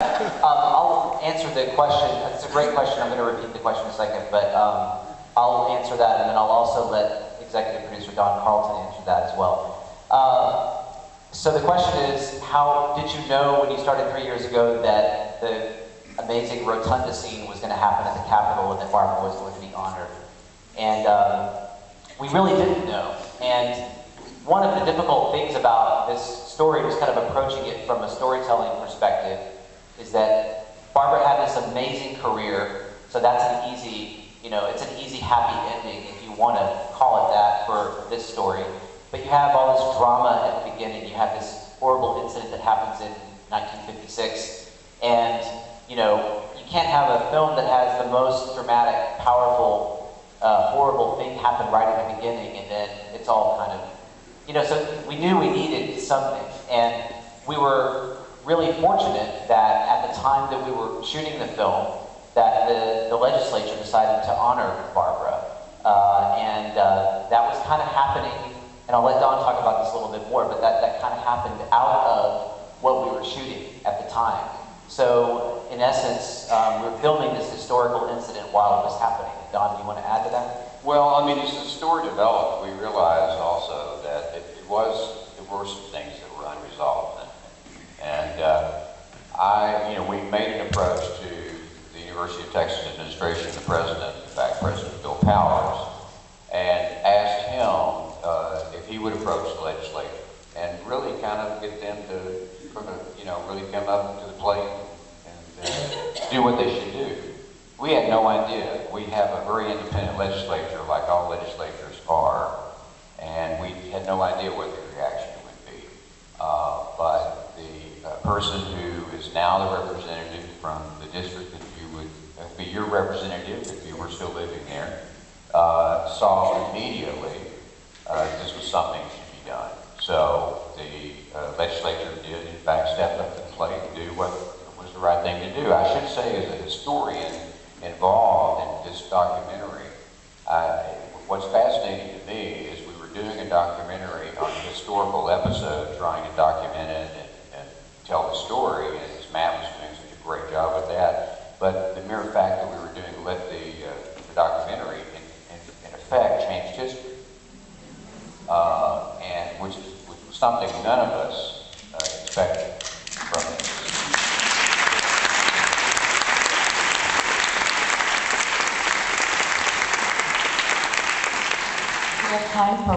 I'll answer the question. It's a great question. I'm going to repeat the question in a second, but I'll answer that, and then I'll also let executive producer Don Carlton answer that as well. So the question is, how did you know when you started 3 years ago that the amazing rotunda scene was going to happen at the Capitol and that Barbara was going to be honored? And we really didn't know. And one of the difficult things about this story was kind of approaching it from a storytelling perspective is that Barbara had this amazing career, so that's an easy, it's an easy happy ending if you want to call it that for this story. But you have all this drama at the beginning. You have this horrible incident that happens in 1956, and you can't have a film that has the most dramatic, powerful, horrible thing happen right at the beginning, and then it's all kind of, so we knew we needed something, and we were really fortunate that at the time that we were shooting the film, that the legislature decided to honor Barbara, and that was kind of happening. And I'll let Don talk about this a little bit more, but that kind of happened out of what we were shooting at the time. So, in essence, we were filming this historical incident while it was happening. Don, do you want to add to that? Well, as the story developed, we realized also that there were some things that were unresolved. And we made an approach to the University of Texas administration, the president, in fact, President Bill Powers, and asked him if he would approach the legislature and really kind of get them to really come up to the plate and do what they should do. We had no idea. We have a very independent legislature, like all legislatures are, and we had no idea what the reaction would be. But the person who is now the representative from the district that you would be your representative if you were still living there, saw immediately this was something that should be done. So the legislature did, in fact, step up to the plate and do what was the right thing to do. I should say, as a historian involved in this documentary, what's fascinating to me is we were doing a documentary on a historical episode, trying to document it and tell the story, and Matt was doing such a great job with that. But the mere fact that we were doing the documentary, in effect, changed history. And which was something none of us expected from it. We have time for